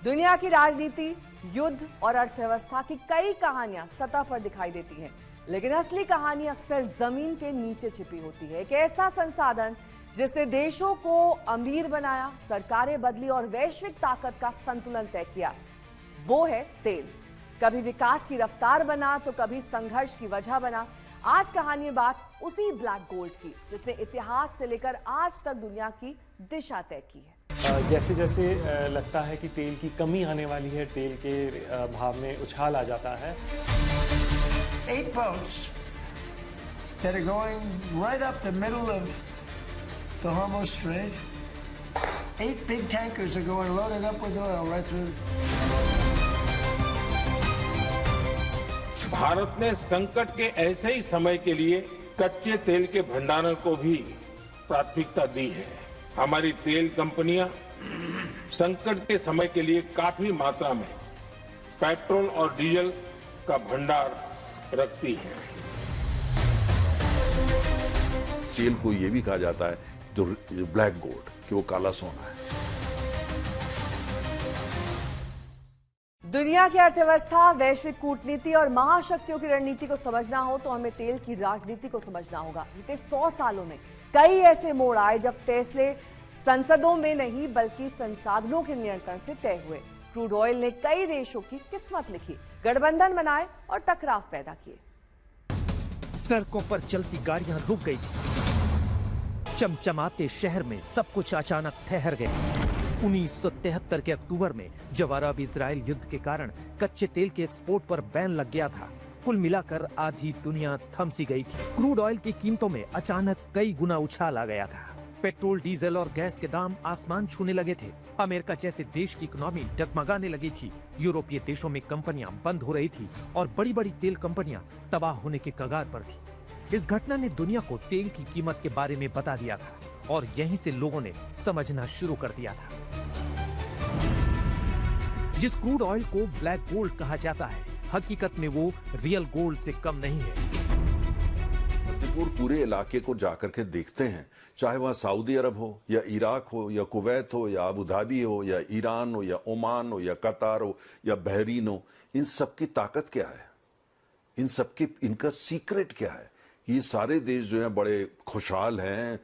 दुनिया की राजनीति, युद्ध और अर्थव्यवस्था की कई कहानियां सतह पर दिखाई देती हैं, लेकिन असली कहानी अक्सर जमीन के नीचे छिपी होती है। एक ऐसा संसाधन जिसने देशों को अमीर बनाया, सरकारें बदली और वैश्विक ताकत का संतुलन तय किया, वो है तेल। कभी विकास की रफ्तार बना तो कभी संघर्ष की वजह बना। आज कहानी में बात उसी ब्लैक गोल्ड की जिसने इतिहास से लेकर आज तक दुनिया की दिशा तय की है। जैसे जैसे लगता है कि तेल की कमी आने वाली है, तेल के भाव में उछाल आ जाता है। 8 boats that are going right up the middle of the Hormuz Strait. 8 big tankers are going loaded up with oil right through. Bharat ने संकट के ऐसे ही समय के लिए कच्चे तेल के भंडारण को भी प्राथमिकता दी है। हमारी तेल कंपनियां संकट के समय के लिए काफी मात्रा में पेट्रोल और डीजल का भंडार रखती हैं। तेल को ये भी कहा जाता है जो ब्लैक गोल्ड, कि वो काला सोना है। दुनिया की अर्थव्यवस्था, वैश्विक कूटनीति और महाशक्तियों की रणनीति को समझना हो तो हमें तेल की राजनीति को समझना होगा। बीते 100 सालों में कई ऐसे मोड़ आए जब फैसले संसदों में नहीं बल्कि संसाधनों के नियंत्रण से तय हुए। क्रूड ऑयल ने कई देशों की किस्मत लिखी, गठबंधन बनाए और टकराव पैदा किए। सड़कों पर चलती गाड़ियां रुक गई, चमचमाते शहर में सब कुछ अचानक ठहर गया। 1973 के अक्टूबर में जब अरब इजराइल युद्ध के कारण कच्चे तेल के एक्सपोर्ट पर बैन लग गया था, कुल मिलाकर आधी दुनिया थम सी गई थी। क्रूड ऑयल की कीमतों में अचानक कई गुना उछाल आ गया था। पेट्रोल, डीजल और गैस के दाम आसमान छूने लगे थे। अमेरिका जैसे देश की इकोनॉमी डगमगाने लगी थी। यूरोपीय देशों में कंपनियां बंद हो रही थी और बड़ी बड़ी तेल कंपनियां तबाह होने के कगार पर थी। इस घटना ने दुनिया को तेल की कीमत के बारे में बता दिया था और यहीं से लोगों ने समझना शुरू कर दिया था। जिस क्रूड ऑयल को ब्लैक गोल्ड कहा जाता है, हकीकत में वो रियल गोल्ड से कम नहीं है। पूरे इलाके को जाकर के देखते हैं, चाहे वह सऊदी अरब हो या इराक हो या कुवैत हो या अबू धाबी हो या ईरान हो या ओमान हो या कतार हो या बहरीन हो, इन सब की ताकत क्या है, इन सबकी इनका सीक्रेट क्या है। ये सारे देश जो हैं बड़े खुशहाल हैं,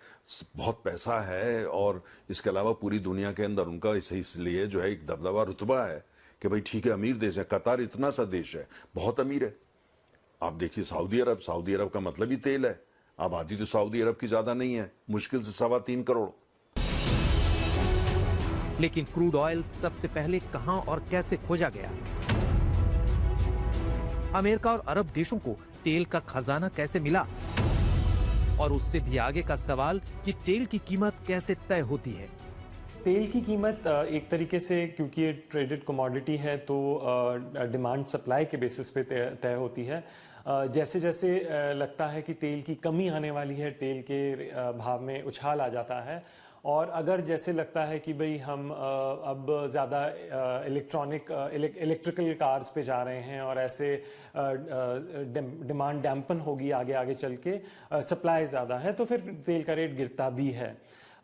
बहुत पैसा है और इसके अलावा पूरी दुनिया के अंदर उनका इसलिए जो है एक दबदबा रुतबा है कि भाई ठीक है, अमीर देश है। कतार इतना सा देश है, बहुत अमीर है। आप देखिए सऊदी अरब का मतलब ही तेल है। आबादी तो सऊदी अरब की ज्यादा नहीं है, मुश्किल से 3.25 करोड़। लेकिन क्रूड ऑयल सबसे पहले कहां और कैसे खोजा गया? अमेरिका और अरब देशों को तेल का खजाना कैसे मिला? और उससे भी आगे का सवाल कि तेल की कीमत कैसे तय होती है। तेल की कीमत एक तरीके से, क्योंकि ये ट्रेडेड कमोडिटी है, तो डिमांड सप्लाई के बेसिस पे तय होती है। जैसे जैसे लगता है कि तेल की कमी आने वाली है, तेल के भाव में उछाल आ जाता है। और अगर जैसे लगता है कि भाई हम अब ज़्यादा इलेक्ट्रिकल कार्स पे जा रहे हैं और ऐसे डिमांड डैम्पन होगी आगे आगे चल के, सप्लाई ज़्यादा है, तो फिर तेल का रेट गिरता भी है।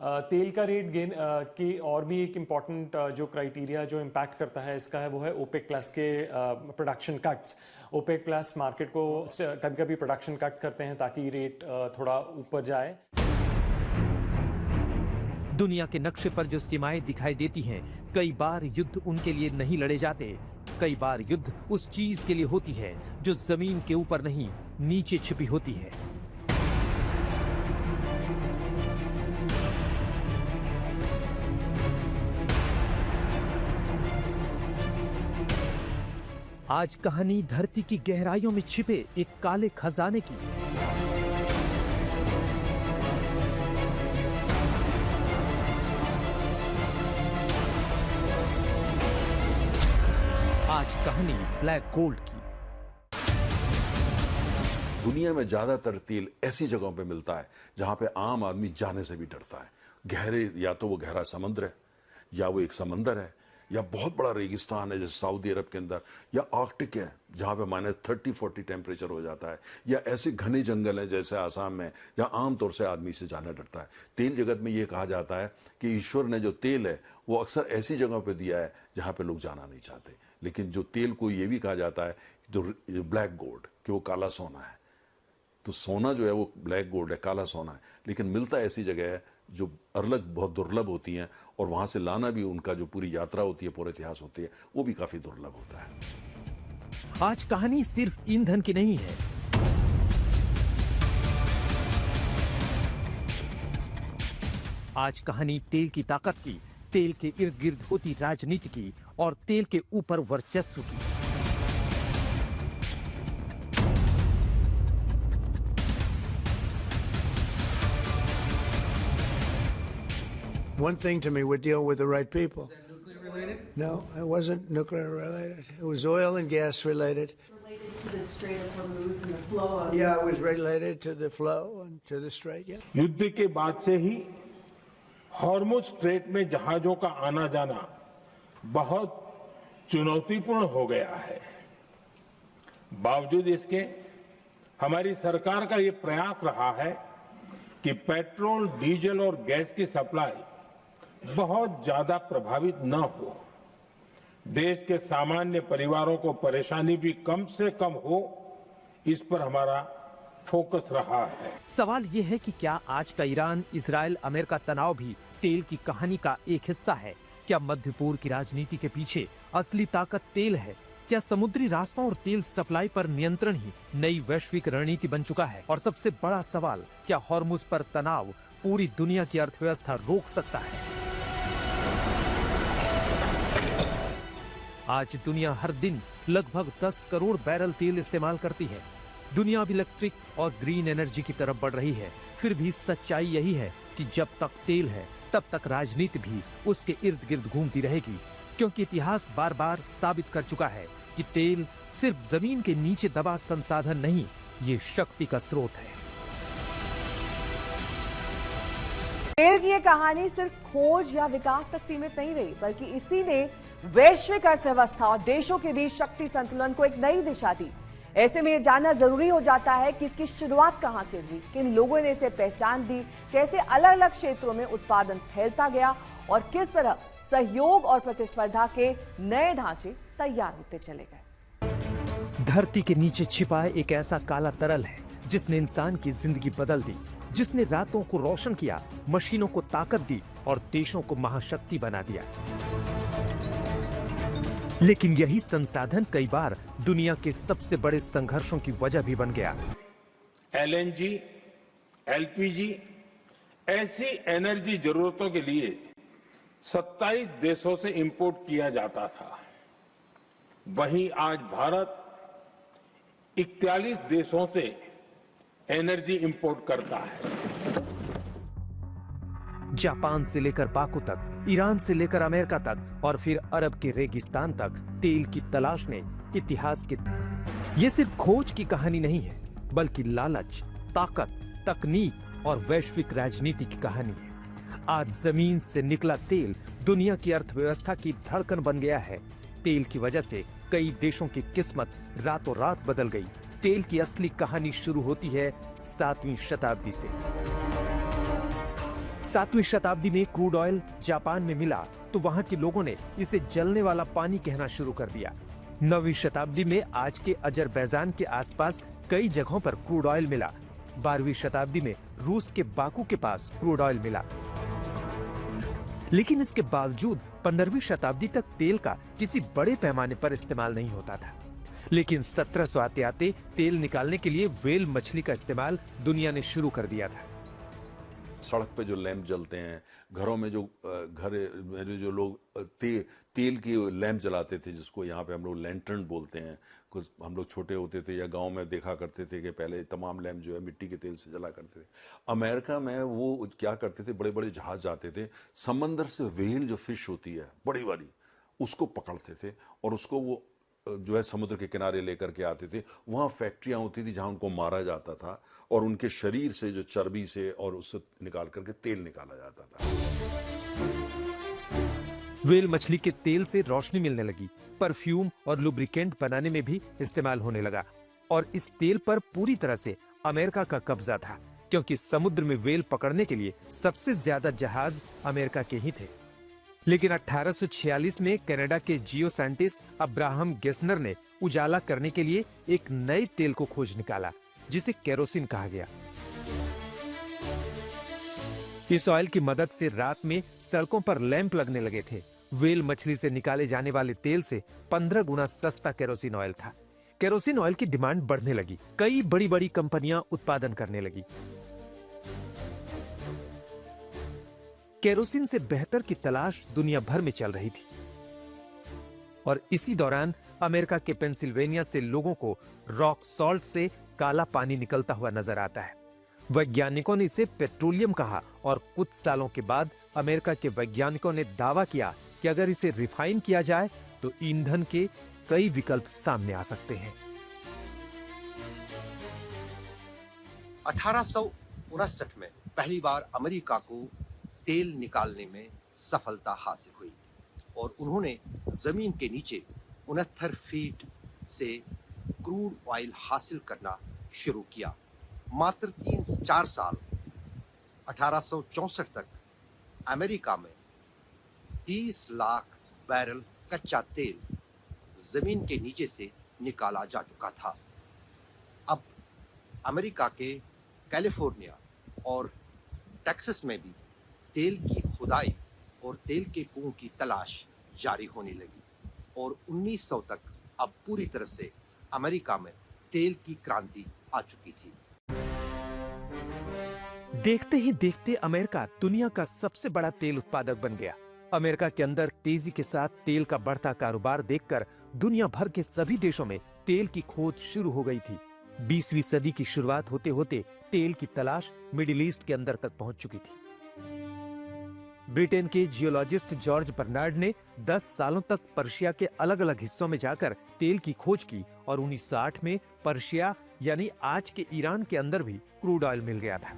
तेल का रेट गेन की और भी एक इम्पॉर्टेंट जो क्राइटेरिया जो इम्पैक्ट करता है इसका है, वो है ओपेक प्लस के production cuts. OPEC plus market को कभी कभी प्रोडक्शन कट करते हैं ताकि रेट थोड़ा ऊपर जाए। दुनिया के नक्शे पर जो सीमाएं दिखाई देती हैं, कई बार युद्ध उनके लिए नहीं लड़े जाते। कई बार युद्ध उस चीज के लिए होती है जो जमीन के ऊपर नहीं, नीचे छिपी होती है। आज कहानी धरती की गहराइयों में छिपे एक काले खजाने की। आज कहानी ब्लैक गोल्ड की। दुनिया में ज्यादातर तेल ऐसी जगहों पे मिलता है जहां पे आम आदमी जाने से भी डरता है। गहरे, या तो वो गहरा समुद्र है, या वो एक समंदर है, या बहुत बड़ा रेगिस्तान है जैसे सऊदी अरब के अंदर, या आर्कटिक है जहाँ पे -30-40 टेम्परेचर हो जाता है, या ऐसे घने जंगल हैं जैसे आसाम में जहाँ आमतौर से आदमी से जाना डरता है। तेल जगत में ये कहा जाता है कि ईश्वर ने जो तेल है वो अक्सर ऐसी जगहों पे दिया है जहाँ पे लोग जाना नहीं चाहते। लेकिन जो तेल को ये भी कहा जाता है जो ब्लैक गोल्ड, कि वो काला सोना है। तो सोना जो है वो ब्लैक गोल्ड है, काला सोना है, लेकिन मिलता ऐसी जगह है जो अलग बहुत दुर्लभ होती हैं, और वहाँ से लाना भी उनका जो पूरी यात्रा होती है, पूरा इतिहास होती है, वो भी काफ़ी दुर्लभ होता है। आज कहानी सिर्फ ईंधन की नहीं है। आज कहानी तेल की ताकत की, तेल के इर्द गिर्द होती राजनीति की और तेल के ऊपर वर्चस्व की। One thing to me, we're dealing with the right people. Is that nuclear related? No, it wasn't nuclear related. It was oil and gas related. Related to the Strait of Hormuz and the flow of... Yeah, it was related to the flow and to the strait, yeah. युद्ध के बाद से ही Hormuz strait में जहाजों का आना जाना बहुत चुनौतीपूर्ण हो गया है। बावजूद इसके हमारी सरकार का ये प्रयास रहा है कि पेट्रोल, डीजल और गैस की सप्लाई बहुत ज्यादा प्रभावित न हो, देश के सामान्य परिवारों को परेशानी भी कम से कम हो, इस पर हमारा फोकस रहा है। सवाल ये है कि क्या आज का ईरान, इजराइल, अमेरिका तनाव भी तेल की कहानी का एक हिस्सा है? क्या मध्य पूर्व की राजनीति के पीछे असली ताकत तेल है? क्या समुद्री रास्तों और तेल सप्लाई पर नियंत्रण ही नई वैश्विक रणनीति बन चुका है? और सबसे बड़ा सवाल, क्या हॉर्मुज पर तनाव पूरी दुनिया की अर्थव्यवस्था रोक सकता है? आज दुनिया हर दिन लगभग 10 करोड़ बैरल तेल इस्तेमाल करती है। दुनिया अब इलेक्ट्रिक और ग्रीन एनर्जी की तरफ बढ़ रही है। फिर भी सच्चाई यही है कि जब तक तेल है तब तक राजनीति भी उसके इर्द गिर्द घूमती रहेगी, क्योंकि इतिहास बार बार साबित कर चुका है कि तेल सिर्फ जमीन के नीचे दबा संसाधन नहीं, ये शक्ति का स्रोत है। तेल की ये कहानी सिर्फ खोज या विकास तक सीमित नहीं रही, बल्कि इसी ने वैश्विक अर्थव्यवस्था और देशों के बीच शक्ति संतुलन को एक नई दिशा दी। ऐसे में ये जानना जरूरी हो जाता है कि इसकी शुरुआत कहां से हुई, किन लोगों ने इसे पहचान दी, कैसे अलग अलग क्षेत्रों में उत्पादन फैलता गया और किस तरह सहयोग और प्रतिस्पर्धा के नए ढांचे तैयार होते चले गए। धरती के नीचे छिपा एक ऐसा काला तरल है जिसने इंसान की जिंदगी बदल दी, जिसने रातों को रोशन किया, मशीनों को ताकत दी और देशों को महाशक्ति बना दिया। लेकिन यही संसाधन कई बार दुनिया के सबसे बड़े संघर्षों की वजह भी बन गया। एलएनजी, एलपीजी ऐसी एनर्जी जरूरतों के लिए 27 देशों से इंपोर्ट किया जाता था। वहीं आज भारत 41 देशों से एनर्जी इंपोर्ट करता है। जापान से लेकर बाकू तक, ईरान से लेकर अमेरिका तक और फिर अरब के रेगिस्तान तक तेल की तलाश ने इतिहास के। ये सिर्फ खोज की कहानी नहीं है, बल्कि लालच, ताकत, तकनीक और वैश्विक राजनीति की कहानी है। आज जमीन से निकला तेल दुनिया की अर्थव्यवस्था की धड़कन बन गया है। तेल की वजह से कई देशों की किस्मत रातों रात बदल गई। तेल की असली कहानी शुरू होती है 7वीं शताब्दी से। 7वीं शताब्दी में क्रूड ऑयल जापान में मिला तो वहां के लोगों ने इसे जलने वाला पानी कहना शुरू कर दिया। 9वीं शताब्दी में आज के अजरबैजान के आसपास कई जगहों पर क्रूड ऑयल मिला। 12वीं शताब्दी में रूस के बाकू के पास क्रूड ऑयल मिला। लेकिन इसके बावजूद 15वीं शताब्दी तक तेल का किसी बड़े पैमाने पर इस्तेमाल नहीं होता था। लेकिन 1700 आते आते तेल निकालने के लिए व्हेल मछली का इस्तेमाल दुनिया ने शुरू कर दिया था। सड़क पे जो लैंप जलते हैं, घरों में जो जो लोग तेल की लैंप जलाते थे, जिसको यहाँ पे हम लोग लैंटर्न बोलते हैं। कुछ हम लोग छोटे होते थे या गांव में देखा करते थे कि पहले तमाम लैंप जो है मिट्टी के तेल से जला करते थे। अमेरिका में वो क्या करते थे, बड़े बड़े जहाज जाते थे, समंदर से व्हेल जो फिश होती है बड़ी वाली, उसको पकड़ते थे और उसको वो जो है समुद्र के किनारे लेकर के आते थे। वहाँ फैक्ट्रियाँ होती थी जहाँ उनको मारा जाता था और उनके शरीर से जो चर्बी से और उससे निकाल करके तेल निकाला जाता था। व्हेल मछली के तेल से रोशनी मिलने लगी, परफ्यूम और लुब्रिकेंट बनाने में भी इस्तेमाल होने लगा और इस तेल पर पूरी तरह से अमेरिका का कब्जा था, क्योंकि समुद्र में व्हेल पकड़ने के लिए सबसे ज्यादा जहाज अमेरिका के ही थे। लेकिन 1846 में कनाडा के जियो साइंटिस्ट अब्राहम गेस्नर ने उजाला करने के लिए एक नए तेल को खोज निकाला, जिसे केरोसिन कहा गया। इस ऑयल की मदद से रात में सड़कों पर लैंप लगने लगे थे। व्हेल मछली से निकाले जाने वाले तेल से 15 गुना सस्ता केरोसिन ऑयल था। केरोसिन ऑयल की डिमांड बढ़ने लगी, कई बड़ी बड़ी कंपनियां उत्पादन करने लगी। केरोसिन से बेहतर की तलाश दुनिया भर में चल रही थी और इसी दौरान अमेरिका के पेंसिल्वेनिया से लोगों को रॉक सॉल्ट से काला पानी निकलता हुआ नजर आता है। वैज्ञानिकों ने इसे पेट्रोलियम कहा और कुछ सालों के बाद अमेरिका के वैज्ञानिकों ने दावा किया कि अगर इसे रिफाइन किया जाए तो ईंधन के कई विकल्प सामने आ सकते हैं। 1859 में पहली बार अमेरिका को तेल निकालने में सफलता हासिल हुई और उन्होंने जमीन के नीचे 69 फीट से क्रूड ऑयल हासिल करना शुरू किया। मात्र 3-4 साल 1864 तक अमेरिका में 30 लाख बैरल कच्चा तेल जमीन के नीचे से निकाला जा चुका था। अब अमेरिका के कैलिफोर्निया और टेक्सास में भी तेल की खुदाई और तेल के कुओं की तलाश जारी होने लगी और 1900 तक अब पूरी तरह से अमेरिका में तेल की क्रांति आ चुकी थी। देखते ही देखते अमेरिका दुनिया का सबसे बड़ा तेल उत्पादक बन गया। अमेरिका के अंदर तेजी के साथ तेल का बढ़ता कारोबार देखकर दुनिया भर के सभी देशों में तेल की खोज शुरू हो गई थी। 20वीं सदी की शुरुआत होते होते तेल की तलाश मिडिल ईस्ट के अंदर तक पहुंच चुकी थी। ब्रिटेन के जियोलॉजिस्ट जॉर्ज बर्नार्ड ने 10 सालों तक पर्शिया के अलग अलग हिस्सों में जाकर तेल की खोज की और 1908 में पर्शिया यानी आज के ईरान के अंदर भी क्रूड ऑयल मिल गया था।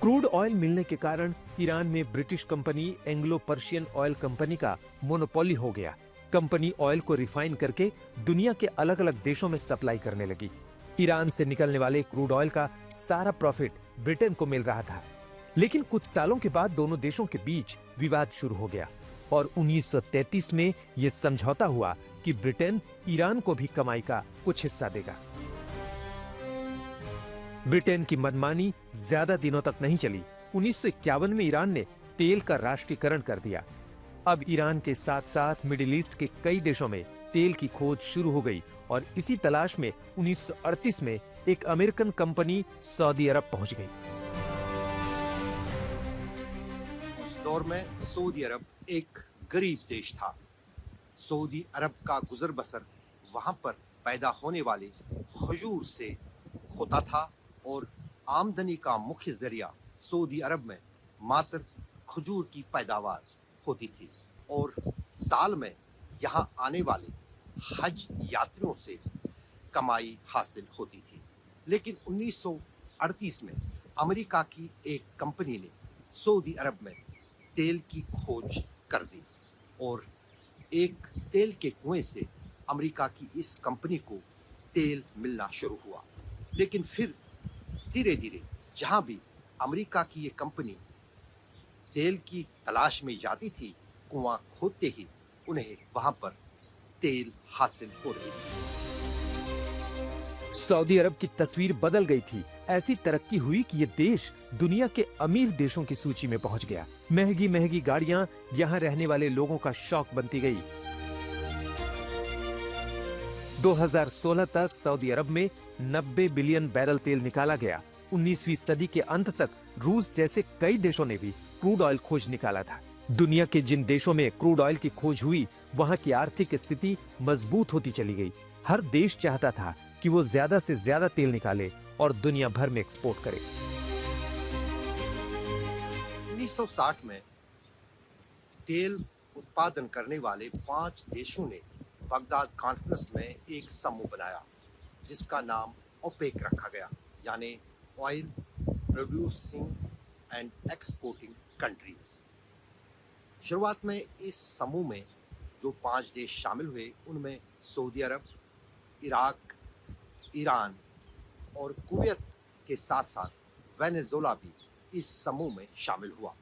क्रूड ऑयल मिलने के कारण ईरान में British company Anglo Persian oil company का मोनोपोली हो गया। कंपनी ऑयल को रिफाइन करके दुनिया के अलग अलग देशों में सप्लाई करने लगी। ईरान से निकलने वाले क्रूड ऑयल का सारा प्रॉफिट ब्रिटेन को मिल रहा था। लेकिन कुछ सालों के बाद दोनों देशों के बीच विवाद शुरू हो गया और 1933 में यह समझौता हुआ कि ब्रिटेन ईरान को भी कमाई का कुछ हिस्सा देगा। ब्रिटेन की मनमानी ज्यादा दिनों तक नहीं चली। 1951 में ईरान ने तेल का राष्ट्रीयकरण कर दिया। अब ईरान के साथ साथ मिडिल ईस्ट के कई देशों में तेल की खोज शुरू हो गई और इसी तलाश में 1938 में एक अमेरिकन कंपनी सऊदी अरब पहुंच गई। उस दौर में सऊदी अरब एक गरीब देश था। सऊदी अरब का गुजर बसर वहां पर पैदा होने वाले खजूर से होता था और आमदनी का मुख्य जरिया सऊदी अरब में मात्र खजूर की पैदावार होती थी और साल में यहां आने वाले हज यात्रियों से कमाई हासिल होती थी। लेकिन 1938 में अमेरिका की एक कंपनी ने सऊदी अरब में तेल की खोज कर दी और एक तेल के कुएं से अमेरिका की इस कंपनी को तेल मिलना शुरू हुआ। लेकिन फिर धीरे धीरे जहां भी अमेरिका की ये कंपनी तेल की तलाश में जाती थी, कुआं खोदते ही उन्हें वहां पर तेल हासिल हो रही थी। सऊदी अरब की तस्वीर बदल गई थी। ऐसी तरक्की हुई कि ये देश दुनिया के अमीर देशों की सूची में पहुंच गया। महंगी महंगी गाड़ियां यहां रहने वाले लोगों का शौक बनती गई। 2016 तक सऊदी अरब में 90 बिलियन बैरल तेल निकाला गया। 19वीं सदी के अंत तक रूस जैसे कई देशों ने भी क्रूड ऑयल खोज निकाला था। दुनिया के जिन देशों में क्रूड ऑयल की खोज हुई, वहां की आर्थिक स्थिति मजबूत होती चली गई। हर देश चाहता था कि वो ज्यादा से ज्यादा तेल निकाले और दुनिया भर में एक्सपोर्ट करे। 1960 में तेल उत्पादन करने वाले 5 देशों ने बगदाद कॉन्फ्रेंस में एक समूह बनाया जिसका नाम ओपेक रखा गया, यानी oil producing and exporting countries, शुरुआत में इस समूह में जो 5 देश शामिल हुए उनमें सऊदी अरब, इराक, ईरान और कुवैत के साथ साथ वेनेजुएला भी इस समूह में शामिल हुआ।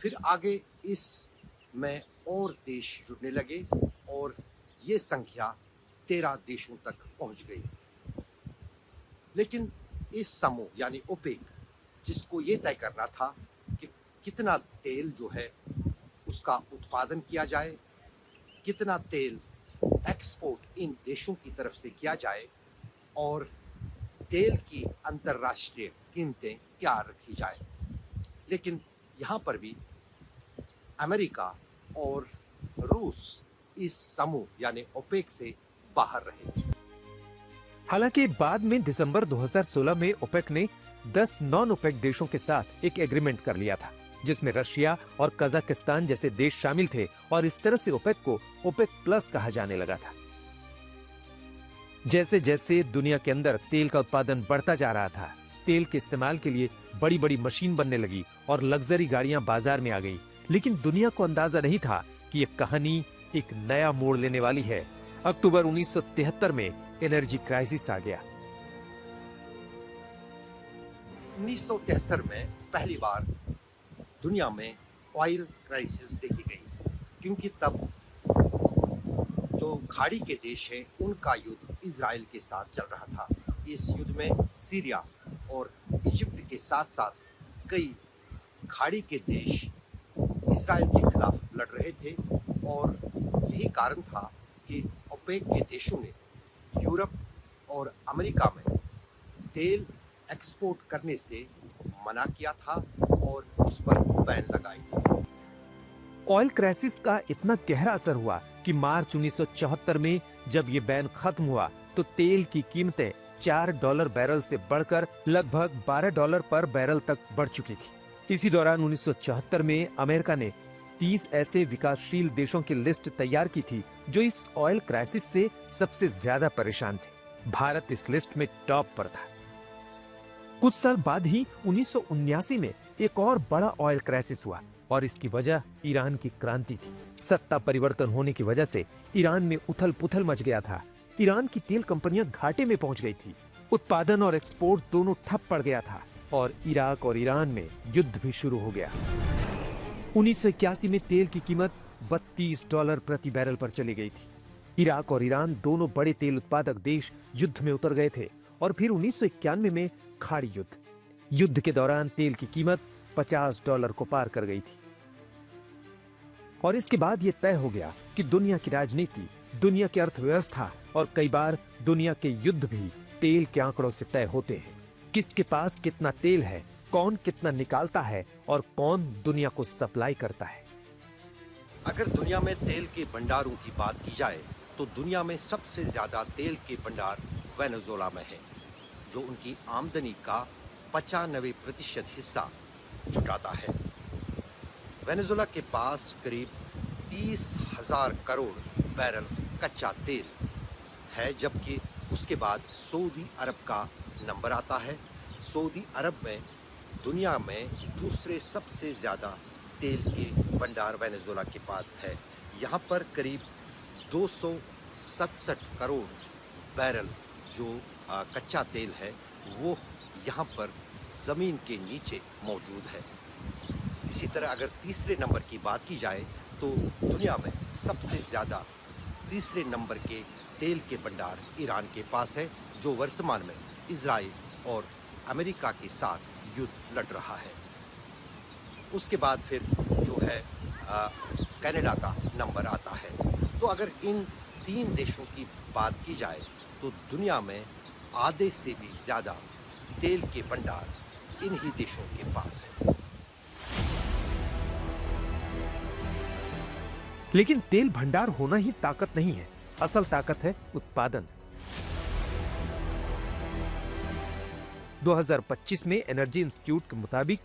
फिर आगे इसमें और देश जुड़ने लगे और ये संख्या 13 देशों तक पहुंच गई। लेकिन इस समूह यानी ओपेक, जिसको ये तय करना था कि कितना तेल जो है उसका उत्पादन किया जाए, कितना तेल एक्सपोर्ट इन देशों की तरफ से किया जाए और तेल की अंतर्राष्ट्रीय कीमतें क्या रखी जाए। लेकिन यहाँ पर भी अमेरिका और रूस इस समूह यानी ओपेक से बाहर रहे। हालांकि बाद में दिसंबर 2016 में ओपेक ने 10 नॉन ओपेक देशों के साथ एक एग्रीमेंट कर लिया था, जिसमें रशिया और कजाकिस्तान जैसे देश शामिल थे और इस तरह से ओपेक को ओपेक प्लस कहा जाने लगा था। जैसे जैसे दुनिया के अंदर तेल का उत्पादन बढ़ता जा रहा था, तेल के इस्तेमाल के लिए बड़ी बड़ी मशीन बनने लगी और लग्जरी गाड़ियां बाजार में आ गई। लेकिन दुनिया को अंदाजा नहीं था कि ये कहानी एक नया मोड़ लेने वाली है। अक्टूबर 1973 में एनर्जी क्राइसिस आ गया। 1973 में पहली बार दुनिया में ऑयल क्राइसिस देखी गई, क्योंकि तब जो खाड़ी के देश हैं उनका युद्ध इजराइल के साथ चल रहा था। इस युद्ध में सीरिया और इजिप्ट के साथ साथ कई खाड़ी के देश इजराइल के खिलाफ लड़ रहे थे और यही कारण था कि ओपेक के देशों ने यूरोप और अमेरिका में तेल एक्सपोर्ट करने से मना किया था और उस पर बैन लगाई। ऑयल क्राइसिस का इतना गहरा असर हुआ कि मार्च 1974 में जब ये बैन खत्म हुआ तो तेल की कीमतें $4 बैरल से बढ़कर लगभग $12 पर बैरल तक बढ़ चुकी थी। इसी दौरान 1974 में अमेरिका ने 30 ऐसे विकासशील देशों की लिस्ट तैयार की थी जो इस ऑयल क्राइसिस से सबसे ज्यादा परेशान थे। भारत इस लिस्ट में टॉप पर था। कुछ साल बाद ही 1979 में एक और बड़ा ऑयल क्राइसिस हुआ और इसकी वजह ईरान की क्रांति थी। सत्ता परिवर्तन होने की वजह से ईरान में उथल पुथल मच गया था। ईरान की तेल कंपनियां घाटे में पहुंच गई थी। उत्पादन और एक्सपोर्ट दोनों ठप पड़ गया था और इराक और ईरान में युद्ध भी शुरू हो गया। 1981 में तेल की कीमत $32 प्रति बैरल पर चली गई थी। इराक और ईरान दोनों बड़े तेल उत्पादक देश युद्ध में उतर गए थे और फिर 1991 में खाड़ी युद्ध के दौरान तेल की कीमत $50 को पार कर गई थी। और इसके बाद यह तय हो गया कि दुनिया की राजनीति, दुनिया की अर्थव्यवस्था और कई बार दुनिया के युद्ध भी तेल के आंकड़ों से तय होते हैं। किसके पास कितना तेल है, कौन कितना निकालता है और कौन दुनिया को सप्लाई करता है। अगर दुनिया में तेल के भंडारों की बात की जाए तो दुनिया में सबसे ज्यादा तेल के भंडार वेनेजुएला में है, जो उनकी आमदनी का 95% हिस्सा जुटाता है। वेनेजुएला के पास करीब 30,000 करोड़ बैरल कच्चा तेल है, जबकि उसके बाद सऊदी अरब का नंबर आता है। सऊदी अरब में दुनिया में दूसरे सबसे ज़्यादा तेल के भंडार वेनेजुएला के पास है। यहाँ पर करीब 267 करोड़ बैरल जो कच्चा तेल है वो यहाँ पर ज़मीन के नीचे मौजूद है। इसी तरह अगर तीसरे नंबर की बात की जाए तो दुनिया में सबसे ज़्यादा तीसरे नंबर के तेल के भंडार ईरान के पास है, जो वर्तमान में इजराइल और अमेरिका के साथ युद्ध लड़ रहा है। उसके बाद फिर जो है कनाडा का नंबर आता है। तो अगर इन 3 देशों की बात की जाए तो दुनिया में आधे से भी ज़्यादा तेल के भंडार इन्हीं देशों के पास है। लेकिन तेल भंडार होना ही ताकत नहीं है, असल ताकत है उत्पादन। 2025 में एनर्जी इंस्टीट्यूट के मुताबिक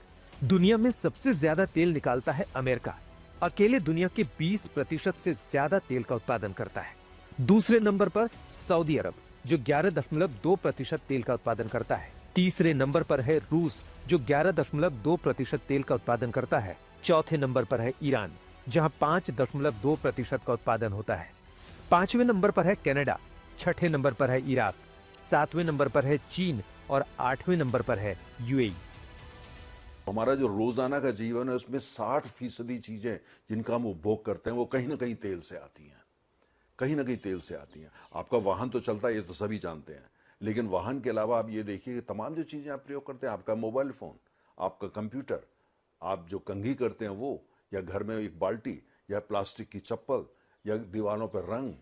दुनिया में सबसे ज्यादा तेल निकालता है अमेरिका। अकेले दुनिया के 20% से ज्यादा तेल का उत्पादन करता है। दूसरे नंबर पर सऊदी अरब जो 11.2% तेल का उत्पादन करता है। तीसरे नंबर पर है रूस जो 11.2% तेल का उत्पादन करता है चौथे नंबर पर है ईरान, जहां 5.2% का उत्पादन होता है। 5वें नंबर पर है कनाडा, 6ठे नंबर पर है इराक, 7वें नंबर पर है चीन और 8वें नंबर पर है यूएई। हमारा जो रोजाना का जीवन है उसमें 60% चीजें जिनका हम उपभोग करते हैं वो कहीं ना कहीं तेल से आती हैं, कहीं ना कहीं तेल से आती हैं। आपका वाहन तो चलता है, ये तो सभी जानते हैं, लेकिन वाहन के अलावा आप ये देखिए कि तमाम जो चीजें आप प्रयोग करते हैं, आपका मोबाइल फोन, आपका कंप्यूटर, आप जो कंघी करते हैं वो, या घर में एक बाल्टी, या प्लास्टिक की चप्पल, या दीवारों पर रंग,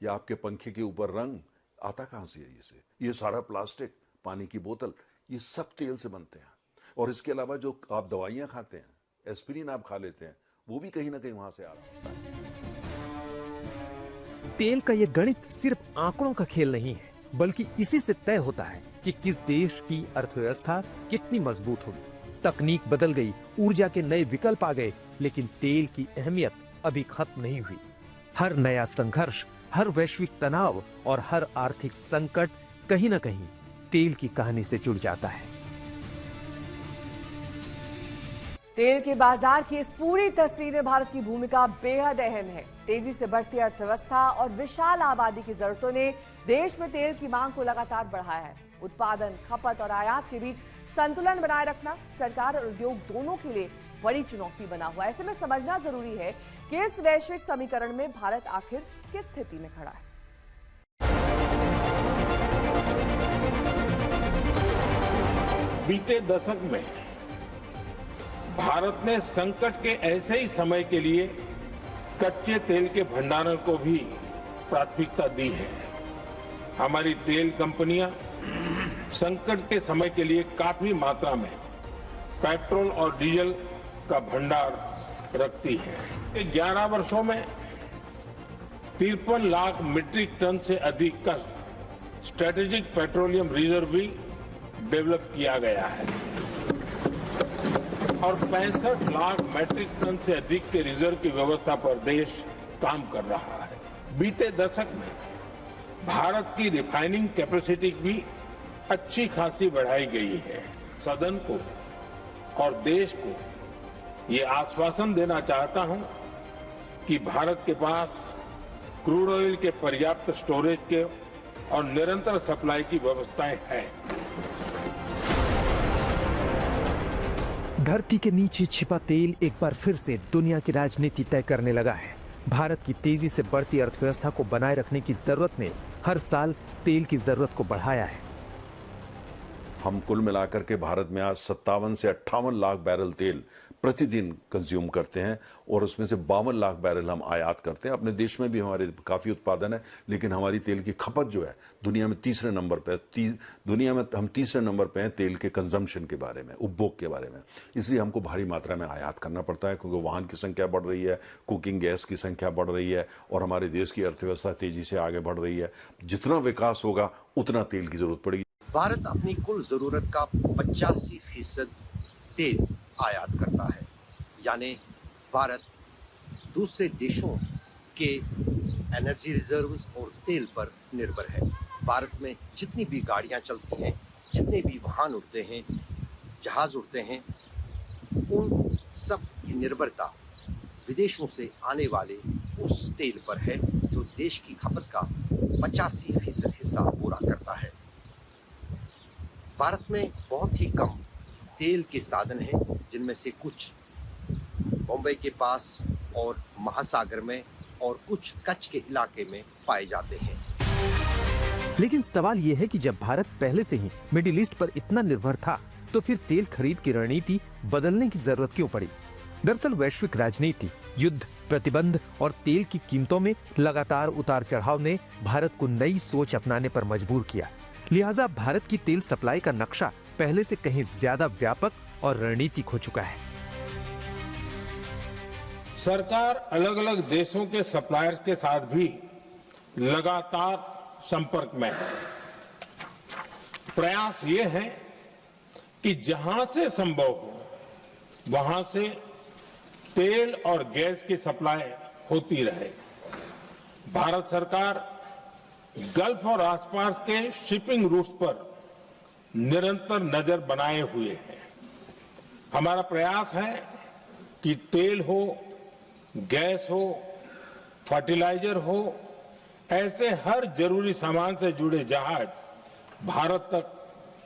या आपके पंखे के ऊपर रंग, आता कहाँ से है ये सारा प्लास्टिक, पानी की बोतल, ये सब तेल से बनते हैं। और इसके अलावा जो आप दवाइयां खाते हैं, एस्पिरिन आप खा लेते हैं, वो भी कहीं ना कहीं वहां से आ रहा है। तेल का यह गणित सिर्फ आंकड़ों का खेल नहीं है, बल्कि इसी से तय होता है कि किस देश की अर्थव्यवस्था कितनी मजबूत होगी। तकनीक बदल गई, ऊर्जा के नए विकल्प आ गए, लेकिन तेल की अहमियत अभी खत्म नहीं हुई। हर नया संघर्ष, हर वैश्विक तनाव और हर आर्थिक संकट कहीं ना कहीं तेल की कहानी से जुड़ जाता है। तेल के बाजार की इस पूरी तस्वीर में भारत की भूमिका बेहद अहम है। तेजी से बढ़ती अर्थव्यवस्था और विशाल आबादी की जरूरतों ने देश में तेल की मांग को लगातार बढ़ाया है। उत्पादन, खपत और आयात के बीच संतुलन बनाए रखना सरकार और उद्योग दोनों के लिए बड़ी चुनौती बना हुआ है। ऐसे में समझना जरूरी है कि इस वैश्विक समीकरण में भारत आखिर किस स्थिति में खड़ा है। बीते दशक में भारत ने संकट के ऐसे ही समय के लिए कच्चे तेल के भंडारण को भी प्राथमिकता दी है। हमारी तेल कंपनियां संकट के समय के लिए काफी मात्रा में पेट्रोल और डीजल का भंडार रखती है। 11 वर्षों में 53 लाख मीट्रिक टन से अधिक का स्ट्रेटेजिक पेट्रोलियम रिजर्व भी डेवलप किया गया है और 65 लाख मीट्रिक टन से अधिक के रिजर्व की व्यवस्था पर देश काम कर रहा है। बीते दशक में भारत की रिफाइनिंग कैपेसिटी भी अच्छी खासी बढ़ाई गई है। सदन को और देश को ये आश्वासन देना चाहता हूं कि भारत के पास क्रूड ऑयल के पर्याप्त स्टोरेज के और निरंतर सप्लाई की व्यवस्थाएं हैं। धरती के नीचे छिपा तेल एक बार फिर से दुनिया की राजनीति तय करने लगा है। भारत की तेजी से बढ़ती अर्थव्यवस्था को बनाए रखने की जरूरत ने हर साल तेल की जरूरत को बढ़ाया है। हम कुल मिलाकर के भारत में आज 57 से 58 लाख बैरल तेल प्रतिदिन कंज्यूम करते हैं और उसमें से 52 लाख बैरल हम आयात करते हैं। अपने देश में भी हमारे काफ़ी उत्पादन है, लेकिन हमारी तेल की खपत जो है दुनिया में तीसरे नंबर पे, दुनिया में हम तीसरे नंबर पे हैं तेल के कंजम्पशन के बारे में, उपभोग के बारे में। इसलिए हमको भारी मात्रा में आयात करना पड़ता है, क्योंकि वाहन की संख्या बढ़ रही है, कुकिंग गैस की संख्या बढ़ रही है और हमारे देश की अर्थव्यवस्था तेजी से आगे बढ़ रही है। जितना विकास होगा उतना तेल की जरूरत पड़ेगी। भारत अपनी कुल जरूरत का 85% तेल आयात करता है, यानी भारत दूसरे देशों के एनर्जी रिजर्व्स और तेल पर निर्भर है। भारत में जितनी भी गाड़ियां चलती हैं, जितने भी वाहन उड़ते हैं, जहाज उड़ते हैं, उन सब की निर्भरता विदेशों से आने वाले उस तेल पर है जो देश की खपत का 85% हिस्सा पूरा करता है। भारत में बहुत ही कम तेल के साधन हैं, जिनमें से कुछ बॉम्बे के पास और महासागर में और कुछ कच्छ के इलाके में पाए जाते हैं। लेकिन सवाल यह है कि जब भारत पहले से ही मिडिल ईस्ट पर इतना निर्भर था, तो फिर तेल खरीद की रणनीति बदलने की जरूरत क्यों पड़ी? दरअसल वैश्विक राजनीति, युद्ध, प्रतिबंध और तेल की कीमतों में लगातार उतार चढ़ाव ने भारत को नई सोच अपनाने पर मजबूर किया। लिहाजा भारत की तेल सप्लाई का नक्शा पहले से कहीं ज्यादा व्यापक और रणनीतिक हो चुका है। सरकार अलग अलग देशों के सप्लायर्स के साथ भी लगातार संपर्क में है। प्रयास ये है कि जहां से संभव हो वहां से तेल और गैस की सप्लाई होती रहे। भारत सरकार गल्फ और आसपास के शिपिंग रूट्स पर निरंतर नजर बनाए हुए है। हमारा प्रयास है कि तेल हो, गैस हो, फर्टिलाइजर हो, ऐसे हर जरूरी सामान से जुड़े जहाज भारत तक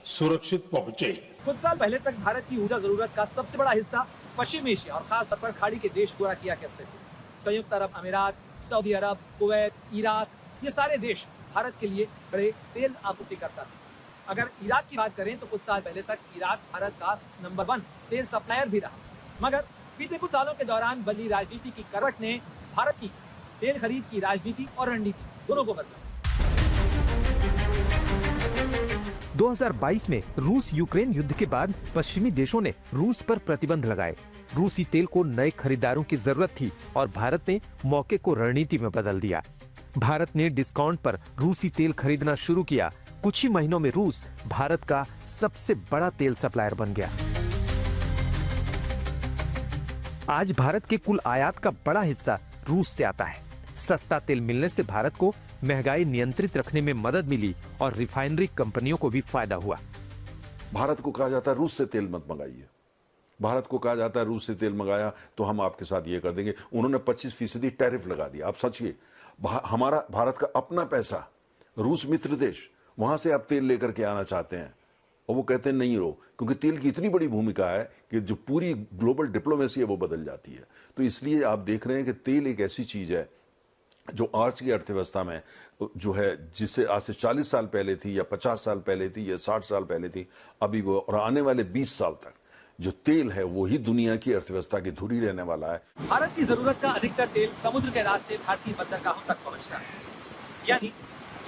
सुरक्षित पहुंचे। कुछ साल पहले तक भारत की ऊर्जा जरूरत का सबसे बड़ा हिस्सा पश्चिम एशिया और खास तौर पर खाड़ी के देश पूरा किया करते थे। संयुक्त अरब अमीरात, सऊदी अरब, कुवैत, इराक, ये सारे देश भारत के लिए बड़े तेल आपूर्ति करता था। अगर इराक की बात करें तो कुछ साल पहले तक इराक भारत का नंबर 1 तेल सप्लायर भी रहा, मगर बीते कुछ सालों के दौरान बदली राजनीति की करवट ने भारत की तेल खरीद की राजनीति और रणनीति दोनों को बदला। 2022 में रूस यूक्रेन युद्ध के बाद पश्चिमी देशों ने रूस पर प्रतिबंध लगाए। रूसी तेल को नए खरीदारों की जरूरत थी और भारत ने मौके को रणनीति में बदल दिया। भारत ने डिस्काउंट पर रूसी तेल खरीदना शुरू किया। कुछ ही महीनों में रूस भारत का सबसे बड़ा तेल सप्लायर बन गया। आज भारत के कुल आयात का बड़ा हिस्सा रूस से आता है। सस्ता तेल मिलने से भारत को महंगाई नियंत्रित रखने में मदद मिली और रिफाइनरी कंपनियों को भी फायदा हुआ। भारत को कहा जाता है रूस से तेल मत मंगाइए, भारत को कहा जाता है रूस से तेल मंगाया तो हम आपके साथ ये कर देंगे। उन्होंने 25% टैरिफ लगा दिया। आप सोचिए, हमारा भारत का अपना पैसा, रूस मित्र देश, वहां से आप तेल लेकर के आना चाहते हैं और वो कहते हैं नहीं रो, क्योंकि तेल की इतनी बड़ी भूमिका है कि जो पूरी ग्लोबल डिप्लोमेसी है वो बदल जाती है। तो इसलिए आप देख रहे हैं कि तेल एक ऐसी चीज है जो आज की अर्थव्यवस्था में जो है, जिससे आज से 40 साल पहले थी या 50 साल पहले थी या 60 साल पहले थी, अभी वो और आने वाले 20 साल तक जो तेल है वो ही दुनिया की अर्थव्यवस्था की धुरी रहने वाला है। भारत की जरूरत का अधिकतर तेल समुद्र के रास्ते भारतीय बंदरगाहों तक पहुंचता है, यानी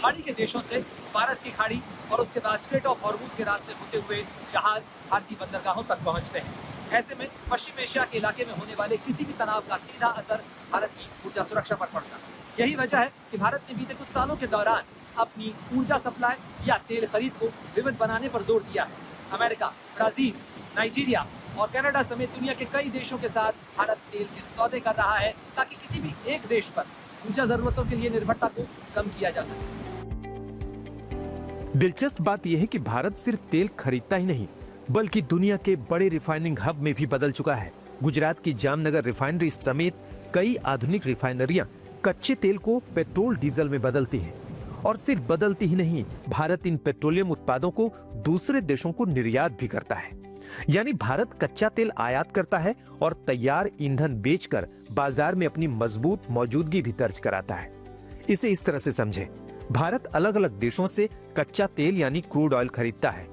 खाड़ी के देशों से फारस की खाड़ी और उसके बाद स्ट्रेट ऑफ हॉर्मुज के रास्ते होते हुए जहाज भारतीय बंदरगाहों तक पहुंचते हैं। ऐसे में पश्चिम एशिया के इलाके में होने वाले किसी भी तनाव का सीधा असर भारत की ऊर्जा सुरक्षा पर पड़ता है। यही वजह है कि भारत ने बीते कुछ सालों के दौरान अपनी ऊर्जा सप्लाई या तेल खरीद को विविध बनाने पर जोर दिया है। अमेरिका, ब्राजील, नाइजीरिया और कनाडा समेत दुनिया के कई देशों के साथ भारत तेल के सौदे कर रहा है ताकि किसी भी एक देश पर ऊर्जा जरूरतों के लिए निर्भरता को कम किया जा सके। दिलचस्प बात यह है कि भारत सिर्फ तेल खरीदता ही नहीं बल्कि दुनिया के बड़े रिफाइनिंग हब में भी बदल चुका है। गुजरात की जामनगर रिफाइनरी समेत कई आधुनिक रिफाइनरियां कच्चे तेल को पेट्रोल डीजल में बदलती हैं। और सिर्फ बदलती ही नहीं, भारत इन पेट्रोलियम उत्पादों को दूसरे देशों को निर्यात भी करता है। यानी भारत कच्चा तेल आयात करता है और तैयार ईंधन बेचकर बाजार में अपनी मजबूत मौजूदगी भी दर्ज कराता है। इसे इस तरह से समझे, भारत अलग अलग देशों से कच्चा तेल यानी क्रूड ऑयल खरीदता है।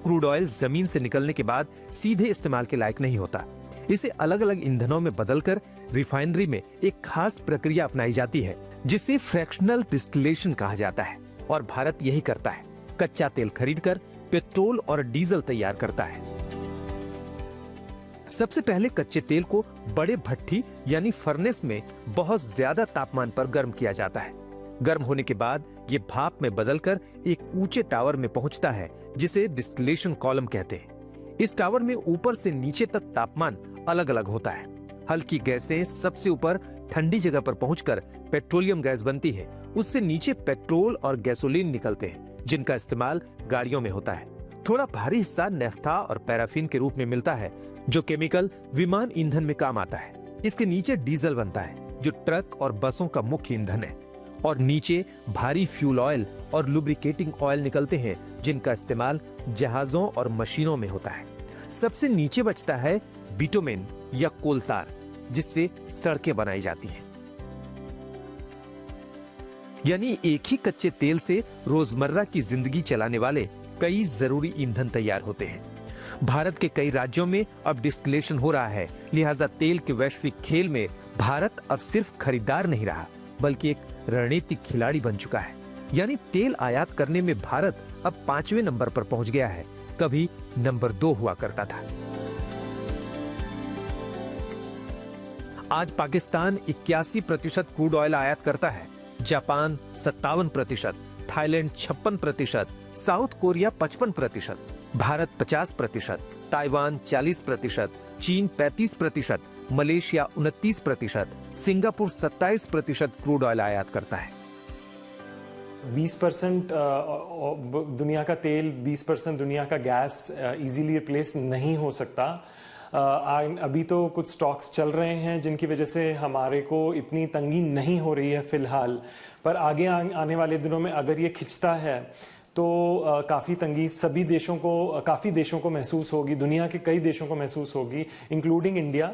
क्रूड ऑयल जमीन से निकलने के बाद सीधे इस्तेमाल के लायक नहीं होता। इसे अलग अलग ईंधनों में बदलकर रिफाइनरी में एक खास प्रक्रिया अपनाई जाती है जिसे फ्रैक्शनल डिस्टिलेशन कहा जाता है। और भारत यही करता है, कच्चा तेल खरीदकर पेट्रोल और डीजल तैयार करता है। सबसे पहले कच्चे तेल को बड़े भट्ठी यानी फर्नेस में बहुत ज्यादा तापमान पर गर्म किया जाता है। गर्म होने के बाद ये भाप में बदलकर एक ऊंचे टावर में पहुंचता है जिसे डिस्टिलेशन कॉलम कहते हैं। इस टावर में ऊपर से नीचे तक तापमान अलग अलग होता है। हल्की गैसें सबसे ऊपर ठंडी जगह पर पहुंचकर पेट्रोलियम गैस बनती है। उससे नीचे पेट्रोल और गैसोलीन निकलते हैं जिनका इस्तेमाल गाड़ियों में होता है। थोड़ा भारी हिस्सा नेफ्था और पैराफिन के रूप में मिलता है जो केमिकल विमान ईंधन में काम आता है। इसके नीचे डीजल बनता है जो ट्रक और बसों का मुख्य ईंधन है। और नीचे भारी फ्यूल ऑयल और लुब्रिकेटिंग ऑयल निकलते हैं जिनका इस्तेमाल जहाजों और मशीनों में होता है। सबसे नीचे बचता है बिटुमेन या कोलतार जिससे सड़कें बनाई जाती हैं। यानी एक ही कच्चे तेल से रोजमर्रा की जिंदगी चलाने वाले कई जरूरी ईंधन तैयार होते हैं। भारत के कई राज्यों में अब डिस्टिलेशन हो रहा है, लिहाजा तेल के वैश्विक खेल में भारत अब सिर्फ खरीदार नहीं रहा बल्कि एक रणनीतिक खिलाड़ी बन चुका है। यानी तेल आयात करने में भारत अब 5वें नंबर पर पहुंच गया है, कभी नंबर 2 हुआ करता था। आज पाकिस्तान 81% क्रूड ऑयल आयात करता है, Japan 57%, Thailand 56%, south Korea 55%, Bharat 50%, Taiwan 40%, चीन 35%, मलेशिया 29%, सिंगापुर 27% क्रूड ऑयल आयात करता है। 20% दुनिया का तेल, 20% दुनिया का गैस इजीली रिप्लेस नहीं हो सकता। अभी तो कुछ स्टॉक्स चल रहे हैं जिनकी वजह से हमारे को इतनी तंगी नहीं हो रही है फिलहाल, पर आगे आने वाले दिनों में अगर ये खिंचता है तो काफ़ी तंगी काफ़ी देशों को महसूस होगी, दुनिया के कई देशों को महसूस होगी, इंक्लूडिंग इंडिया,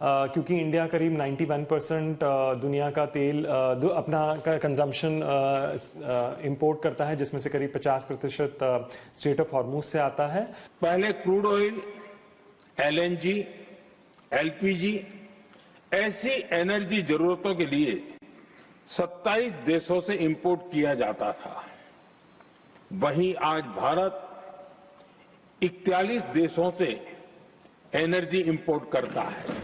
क्योंकि इंडिया करीब 91% दुनिया का तेल अपना कंजम्पशन इंपोर्ट करता है, जिसमें से करीब 50% स्ट्रेट ऑफ हॉर्मुज से आता है। पहले क्रूड ऑयल, LNG, LPG ऐसी एनर्जी जरूरतों के लिए 27 देशों से इंपोर्ट किया जाता था। वहीं आज भारत 41 देशों से एनर्जी इंपोर्ट करता है।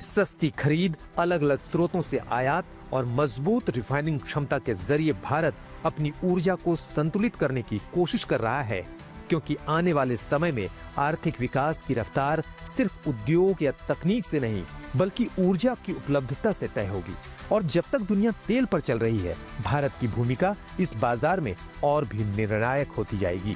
सस्ती खरीद, अलग अलग स्रोतों से आयात और मजबूत रिफाइनिंग क्षमता के जरिए भारत अपनी ऊर्जा को संतुलित करने की कोशिश कर रहा है, क्योंकि आने वाले समय में आर्थिक विकास की रफ्तार सिर्फ उद्योग या तकनीक से नहीं बल्कि ऊर्जा की उपलब्धता से तय होगी। और जब तक दुनिया तेल पर चल रही है, भारत की भूमिका इस बाजार में और भी निर्णायक होती जाएगी।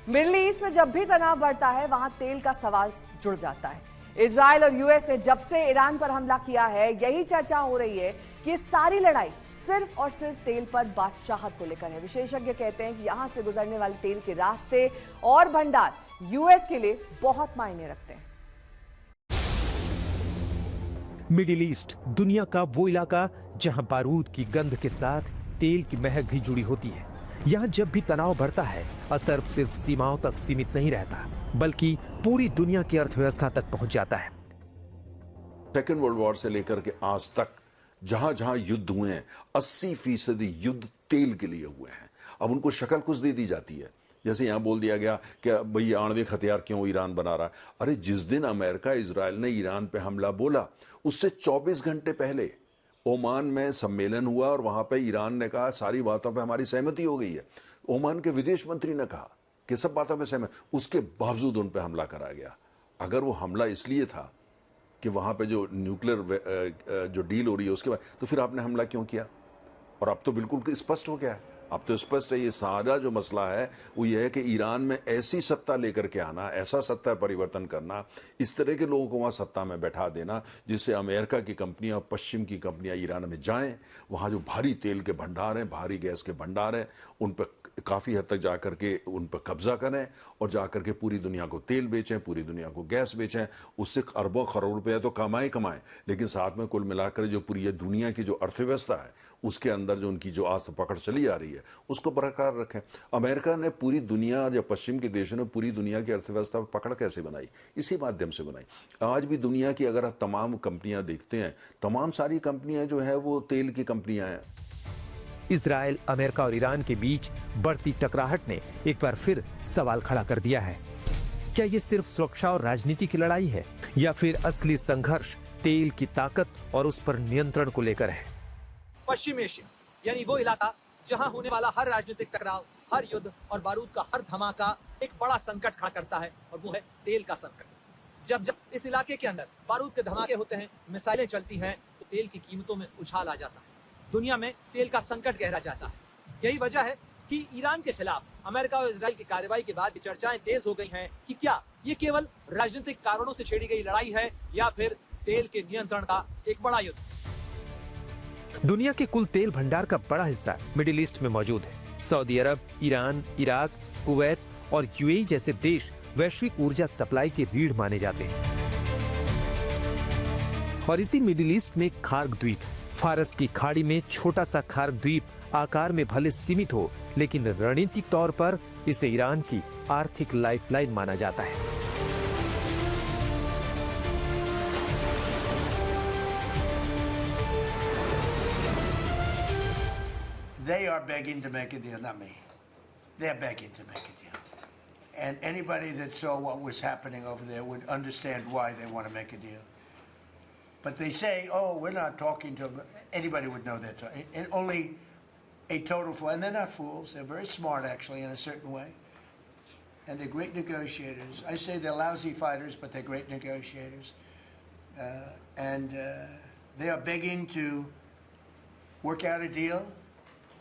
मिडिल ईस्ट में जब भी तनाव बढ़ता है, वहां तेल का सवाल जुड़ जाता है। इजराइल और यूएस ने जब से ईरान पर हमला किया है, यही चर्चा हो रही है कि सारी लड़ाई सिर्फ और सिर्फ तेल पर बादशाहत को लेकर है। विशेषज्ञ कहते हैं कि यहां से गुजरने वाले तेल के रास्ते और भंडार यूएस के लिए बहुत मायने रखते हैं। मिडिल ईस्ट दुनिया का वो इलाका जहां बारूद की गंध के साथ तेल की महक भी जुड़ी होती है। यहाँ जब भी तनाव बढ़ता है, असर सिर्फ सीमाओं तक सीमित नहीं रहता बल्कि पूरी दुनिया की अर्थव्यवस्था तक पहुंच जाता है। सेकेंड वर्ल्ड वॉर से लेकर के आज तक जहां जहां युद्ध हुए हैं, 80% युद्ध तेल के लिए हुए हैं। अब उनको शक्ल कुछ दे दी जाती है, जैसे यहां बोल दिया गया कि भाई आणविक हथियार क्यों ईरान बना रहा है। अरे जिस दिन अमेरिका इजराइल ने ईरान पे हमला बोला, उससे 24 घंटे पहले ओमान में सम्मेलन हुआ और वहां पे ईरान ने कहा सारी बातों पे हमारी सहमति हो गई है। ओमान के विदेश मंत्री ने कहा कि सब बातों पे सहमत, उसके बावजूद उन पे हमला करा गया। अगर वो हमला इसलिए था कि वहां पे जो न्यूक्लियर जो डील हो रही है उसके बाद, तो फिर आपने हमला क्यों किया? और अब तो बिल्कुल स्पष्ट हो गया है, अब तो स्पष्ट है। ये सारा जो मसला है वो ये है कि ईरान में ऐसी सत्ता लेकर के आना, ऐसा सत्ता परिवर्तन करना, इस तरह के लोगों को वहाँ सत्ता में बैठा देना जिससे अमेरिका की कंपनियां, पश्चिम की कंपनियां ईरान में जाएं, वहाँ जो भारी तेल के भंडार हैं, भारी गैस के भंडार हैं, उन पर काफ़ी हद तक जा करके उन पर कब्जा करें और जा करके पूरी दुनिया को तेल बेचें, पूरी दुनिया को गैस बेचें। उससे अरबों खरबों रुपये तो कमाएं, लेकिन साथ में कुल मिलाकर जो पूरी ये दुनिया की जो अर्थव्यवस्था है उसके अंदर जो उनकी जो आज पकड़ चली आ रही है उसको बरकरार रखें। अमेरिका ने पूरी दुनिया या पश्चिम के देशों ने पूरी दुनिया की अर्थव्यवस्था पर पकड़ कैसे बनाई? इसी माध्यम से बनाई। आज भी दुनिया की अगर आप तमाम कंपनियां देखते हैं, तमाम सारी कंपनियां जो है वो तेल की कंपनियां हैं। इजराइल, अमेरिका और ईरान के बीच बढ़ती टकराहट ने एक बार फिर सवाल खड़ा कर दिया है। क्या ये सिर्फ सुरक्षा और राजनीति की लड़ाई है या फिर असली संघर्ष तेल की ताकत और उस पर नियंत्रण को लेकर है? पश्चिम एशिया यानी वो इलाका जहां होने वाला हर राजनीतिक टकराव, हर युद्ध और बारूद का हर धमाका एक बड़ा संकट खड़ा करता है, और वो है तेल का संकट। जब जब इस इलाके के अंदर बारूद के धमाके होते हैं, मिसाइलें चलती हैं, तो तेल की कीमतों में उछाल आ जाता है, दुनिया में तेल का संकट गहरा जाता है। यही वजह है कि ईरान के खिलाफ अमेरिका और इजराइल की कार्रवाई के बाद चर्चाएं तेज हो गई हैं कि क्या ये केवल राजनीतिक कारणों से छेड़ी गई लड़ाई है या फिर तेल के नियंत्रण का एक बड़ा युद्ध। दुनिया के कुल तेल भंडार का बड़ा हिस्सा मिडिल ईस्ट में मौजूद है। सऊदी अरब, ईरान, इराक, कुवैत और यूएई जैसे देश वैश्विक ऊर्जा सप्लाई के रीढ़ माने जाते हैं। और इसी मिडिल ईस्ट में खार्ग द्वीप, फारस की खाड़ी में छोटा सा खार्ग द्वीप आकार में भले सीमित हो, लेकिन रणनीतिक तौर पर इसे ईरान की आर्थिक लाइफलाइन माना जाता है। They are begging to make a deal, not me. They're begging to make a deal. And anybody that saw what was happening over there would understand why they want to make a deal. But they say, oh, we're not talking to them. Anybody would know that. And only a total fool. And they're not fools. They're very smart, actually, in a certain way. And they're great negotiators. I say they're lousy fighters, but they're great negotiators. And they are begging to work out a deal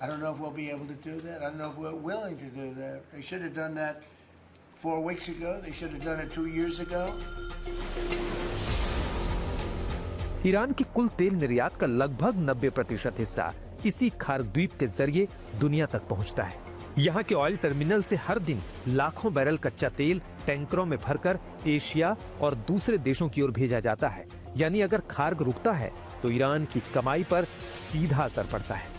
I don't know if we'll be able to do that. I don't know if we're willing to do that. They should have done that 4 weeks ago. They should have done it 2 years ago. Iran की कुल तेल निर्यात का लगभग 90% हिस्सा इसी Kharg द्वीप के जरिए दुनिया तक पहुंचता है। यहाँ के ऑयल टर्मिनल से हर दिन लाखों बैरल कच्चा तेल टैंकरों में भरकर एशिया और दूसरे देशों की ओर भेजा जाता है। यानी अगर खार्ग रुकता है तो ईरान की कमाई पर सीधा असर पड़ता है।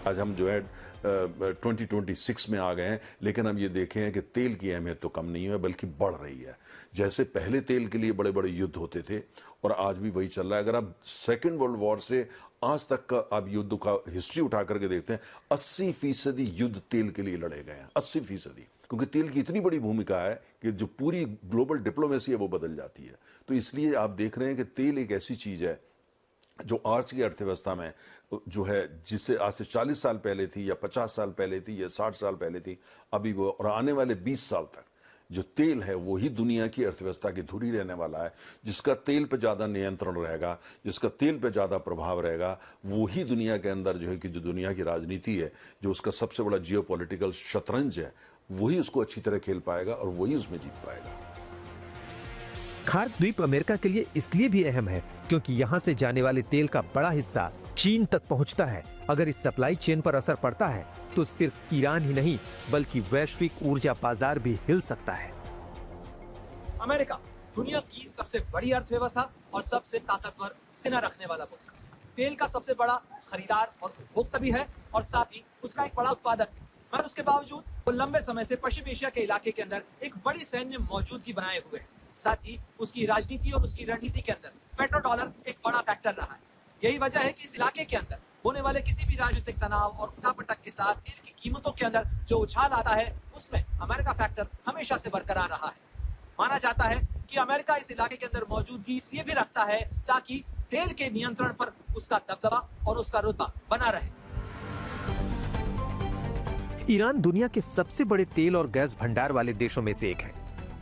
आज हम जो है 2026 में आ गए हैं, लेकिन हम ये देखे हैं कि तेल की अहमियत तो कम नहीं है बल्कि बढ़ रही है। जैसे पहले तेल के लिए बड़े बड़े युद्ध होते थे और आज भी वही चल रहा है। अगर आप सेकेंड वर्ल्ड वॉर से आज तक का आप युद्ध का हिस्ट्री उठा करके देखते हैं, 80% युद्ध तेल के लिए लड़े गए हैं। 80%, क्योंकि तेल की इतनी बड़ी भूमिका है कि जो पूरी ग्लोबल डिप्लोमेसी है वो बदल जाती है। तो इसलिए आप देख रहे हैं कि तेल एक ऐसी चीज है जो आज की अर्थव्यवस्था में जो है, जिससे आज से 40 साल पहले थी या 50 साल पहले थी या 60 साल पहले थी, अभी वो और आने वाले 20 साल तक जो तेल है वही दुनिया की अर्थव्यवस्था की धुरी रहने वाला है। जिसका तेल पे ज्यादा नियंत्रण रहेगा, जिसका तेल पे ज्यादा प्रभाव रहेगा, वही दुनिया के अंदर जो है कि जो दुनिया की राजनीति है, जो उसका सबसे बड़ा जियोपॉलिटिकल शतरंज है, वही उसको अच्छी तरह खेल पाएगा और वही उसमें जीत पाएगा। खार्ग द्वीप अमेरिका के लिए इसलिए भी अहम है क्योंकि यहाँ से जाने वाले तेल का बड़ा हिस्सा चीन तक पहुँचता है। अगर इस सप्लाई चेन पर असर पड़ता है तो सिर्फ ईरान ही नहीं बल्कि वैश्विक ऊर्जा बाजार भी हिल सकता है। अमेरिका दुनिया की सबसे बड़ी अर्थव्यवस्था और सबसे ताकतवर सेना रखने वाला मुल्क, तेल का सबसे बड़ा खरीदार और उपभोक्ता भी है और साथ ही उसका एक बड़ा उत्पादक। मगर उसके बावजूद वो लंबे समय से पश्चिम एशिया के इलाके के अंदर एक बड़ी सैन्य मौजूदगी बनाए हुए है। साथ ही उसकी राजनीति और उसकी रणनीति के अंदर पेट्रो डॉलर एक बड़ा फैक्टर रहा है। यही वजह है कि इस इलाके के अंदर होने वाले किसी भी राजनीतिक तनाव और उठापटक के साथ तेल की कीमतों के अंदर जो उछाल आता है उसमें अमेरिका फैक्टर हमेशा से बरकरार रहा है। माना जाता है कि अमेरिका इस इलाके के अंदर मौजूदगी इसलिए भी रखता है ताकि तेल के नियंत्रण पर उसका दबदबा और उसका रुतबा बना रहे। ईरान दुनिया के सबसे बड़े तेल और गैस भंडार वाले देशों में से एक है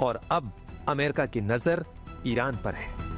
और अब अमेरिका की नजर ईरान पर है।